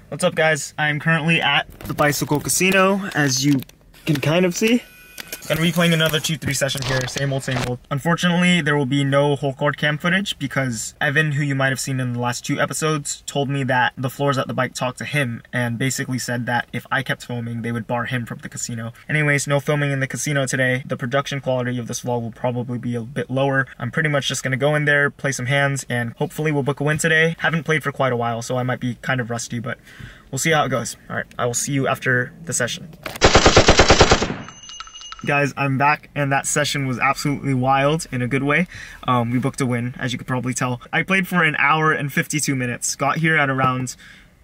What's up, guys? I'm currently at the Bicycle Casino, as you can kind of see. Gonna be playing another 2-3 session here, same old, same old. Unfortunately, there will be no whole card cam footage because Evan, who you might have seen in the last 2 episodes, told me that the floors at the bike talked to him and basically said that if I kept filming, they would bar him from the casino. Anyways, no filming in the casino today. The production quality of this vlog will probably be a bit lower. I'm pretty much just gonna go in there, play some hands, and hopefully we'll book a win today. Haven't played for quite a while, so I might be kind of rusty, but we'll see how it goes. All right, I will see you after the session. Guys, I'm back, and that session was absolutely wild in a good way. We booked a win, as you could probably tell. I played for an hour and 52 minutes, got here at around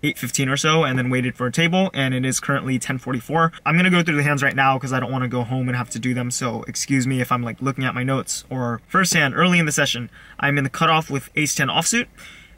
8:15 or so, and then waited for a table, and it is currently 10:44. I'm gonna go through the hands right now because I don't want to go home and have to do them, so excuse me if I'm like looking at my notes. Or first hand, early in the session, I'm in the cutoff with ace-10 offsuit.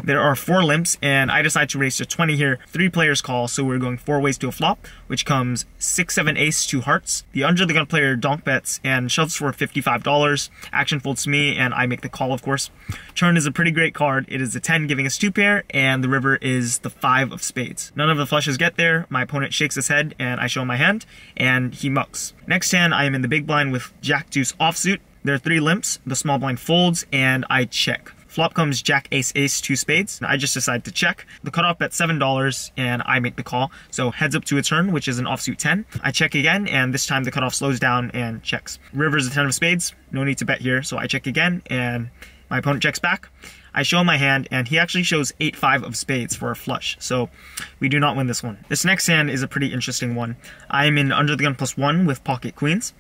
There are 4 limps, and I decide to raise to 20 here. 3 players call, so we're going 4 ways to a flop, which comes 6-7 ace, 2 hearts. The under the gun player donk bets and shoves for $55. Action folds to me, and I make the call, of course. Turn is a pretty great card. It is a 10 giving us 2 pair, and the river is the 5 of spades. None of the flushes get there. My opponent shakes his head, and I show him my hand, and he mucks. Next hand, I am in the big blind with jack deuce offsuit. There are 3 limps. The small blind folds, and I check. Flop comes jack ace ace 2 spades. I just decide to check. The cutoff at $7, and I make the call. So heads up to a turn, which is an offsuit 10. I check again, and this time the cutoff slows down and checks. River is a 10 of spades. No need to bet here, so I check again, and my opponent checks back. I show him my hand, and he actually shows 8-5 of spades for a flush, so we do not win this one. This next hand is a pretty interesting one. I am in under the gun +1 with pocket queens.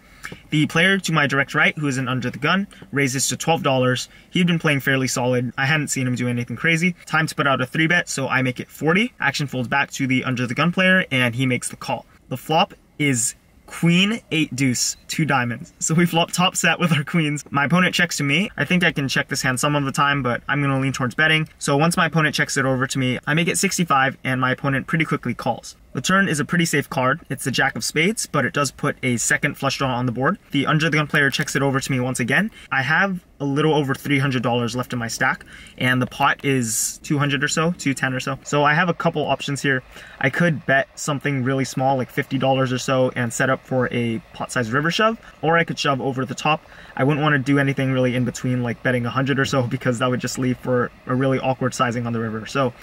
The player to my direct right, who is in under the gun, raises to $12. He'd been playing fairly solid. I hadn't seen him do anything crazy. Time to put out a 3-bet, so I make it 40. Action folds back to the under the gun player, and he makes the call. The flop is queen 8 deuce 2 diamonds. So we flop top set with our queens. My opponent checks to me. I think I can check this hand some of the time, but I'm gonna lean towards betting. So once my opponent checks it over to me, I make it 65, and my opponent pretty quickly calls. The turn is a pretty safe card. It's the jack of spades, but it does put a second flush draw on the board. The under the gun player checks it over to me once again. I have a little over $300 left in my stack, and the pot is 200 or so, 210 or so. So I have a couple options here. I could bet something really small, like $50 or so, and set up for a pot-sized river shove, or I could shove over the top. I wouldn't want to do anything really in between, like betting 100 or so, because that would just leave for a really awkward sizing on the river. So,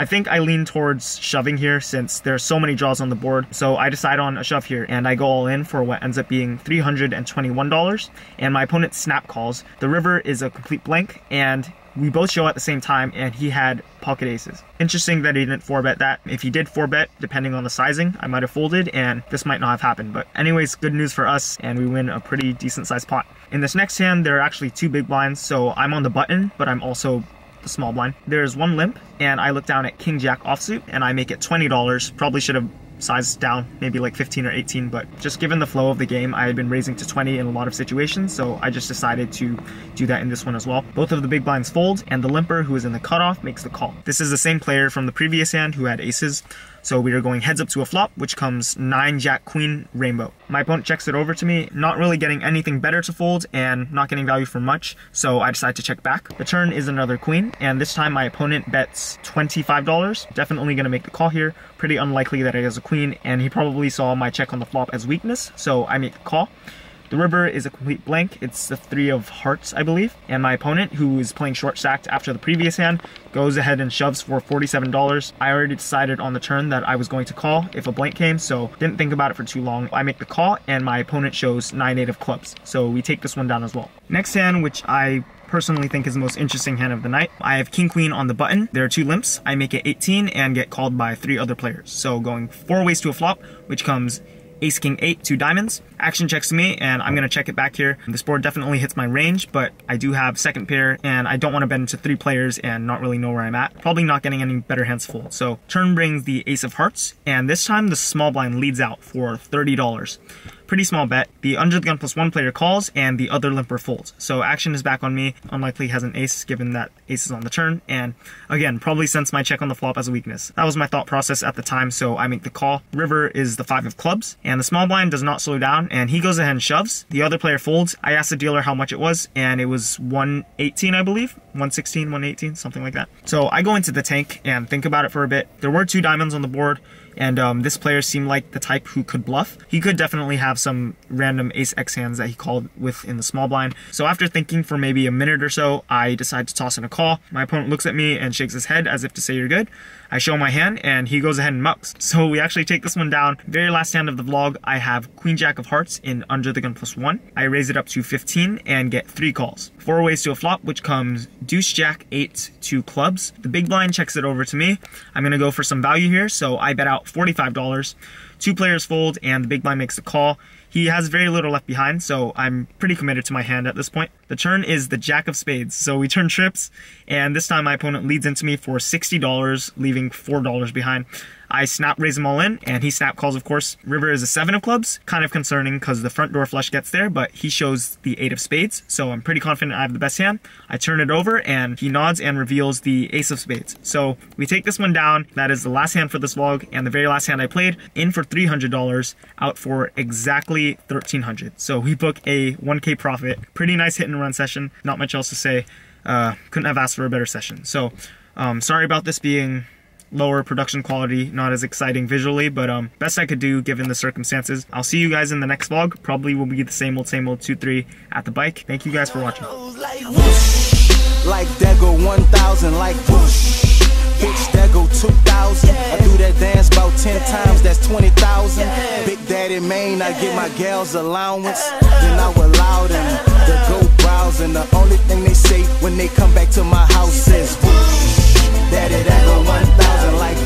I think I lean towards shoving here since there's so many draws on the board. So I decide on a shove here, and I go all in for what ends up being $321, and my opponent snap calls. The river is a complete blank, and we both show at the same time, and he had pocket aces. Interesting that he didn't 4-bet that. If he did 4-bet, depending on the sizing, I might have folded, and this might not have happened. But anyways, good news for us, and we win a pretty decent sized pot. In this next hand, there are actually 2 big blinds, so I'm on the button, but I'm also the small blind. There's 1 limp, and I look down at king jack offsuit, and I make it $20. Probably should have sized down, maybe like 15 or 18, but just given the flow of the game, I had been raising to 20 in a lot of situations, so I just decided to do that in this one as well. Both of the big blinds fold, and the limper, who is in the cutoff, makes the call. This is the same player from the previous hand who had aces, so we are going heads up to a flop, which comes 9 jack queen rainbow. My opponent checks it over to me, not really getting anything better to fold and not getting value for much, so I decide to check back. The turn is another queen, and this time my opponent bets $25. Definitely gonna make the call here. Pretty unlikely that he has a queen, and he probably saw my check on the flop as weakness, so I make the call. The river is a complete blank. It's the 3 of hearts, I believe. And my opponent, who is playing short stacked after the previous hand, goes ahead and shoves for $47. I already decided on the turn that I was going to call if a blank came, so didn't think about it for too long. I make the call, and my opponent shows 9-8 of clubs. So we take this one down as well. Next hand, which I personally think is the most interesting hand of the night. I have king queen on the button. There are 2 limps. I make it 18 and get called by 3 other players. So going 4 ways to a flop, which comes ace king 8 2 diamonds. Action checks to me, and I'm gonna check it back here. This board definitely hits my range, but I do have second pair, and I don't want to bet into 3 players and not really know where I'm at. Probably not getting any better hands to fold. So turn brings the ace of hearts, and this time the small blind leads out for $30. Pretty small bet. The under the gun +1 player calls, and the other limper folds. So action is back on me. Unlikely he has an ace, given that ace is on the turn, and again, probably sense my check on the flop as a weakness. That was my thought process at the time, so I make the call. River is the 5 of clubs, and the small blind does not slow down, and he goes ahead and shoves. The other player folds. I asked the dealer how much it was, and it was 118, I believe. 116, 118, something like that. So I go into the tank and think about it for a bit. There were 2 diamonds on the board, and this player seemed like the type who could bluff. He could definitely have some random ace-x hands that he called with in the small blind. So after thinking for maybe a minute or so, I decide to toss in a call. My opponent looks at me and shakes his head as if to say you're good. I show my hand and he goes ahead and mucks. So we actually take this one down. Very last hand of the vlog, I have Queen Jack of Hearts in under the gun +1. I raise it up to 15 and get 3 calls. 4 ways to a flop, which comes Deuce Jack 8 2 clubs. The big blind checks it over to me. I'm gonna go for some value here, so I bet out $45. 2 players fold and the big blind makes the call. He has very little left behind, so I'm pretty committed to my hand at this point. The turn is the Jack of Spades, so we turn trips, and this time my opponent leads into me for $60, leaving $4 behind. I snap raise them all in, and he snap calls, of course. River is a 7 of clubs, kind of concerning because the front door flush gets there, but he shows the 8 of spades, so I'm pretty confident I have the best hand. I turn it over, and he nods and reveals the ace of spades. So we take this one down. That is the last hand for this vlog, and the very last hand I played, in for $300, out for exactly $1,300. So we book a 1K profit. Pretty nice hit and run session. Not much else to say. Couldn't have asked for a better session. So sorry about this being lower production quality, not as exciting visually, but best I could do given the circumstances. I'll see you guys in the next vlog. Probably will be the same old 2-3 at the bike. Thank you guys for watching. Like that go 1,000, like whoosh. Bitch, that go 2,000. I do that dance about 10 times, that's 20,000. Big Daddy Maine, I get my gals allowance. Then I will allow them to go browsing. The only thing they say when they come back to my house is whoosh. Daddy, that go 1,000, like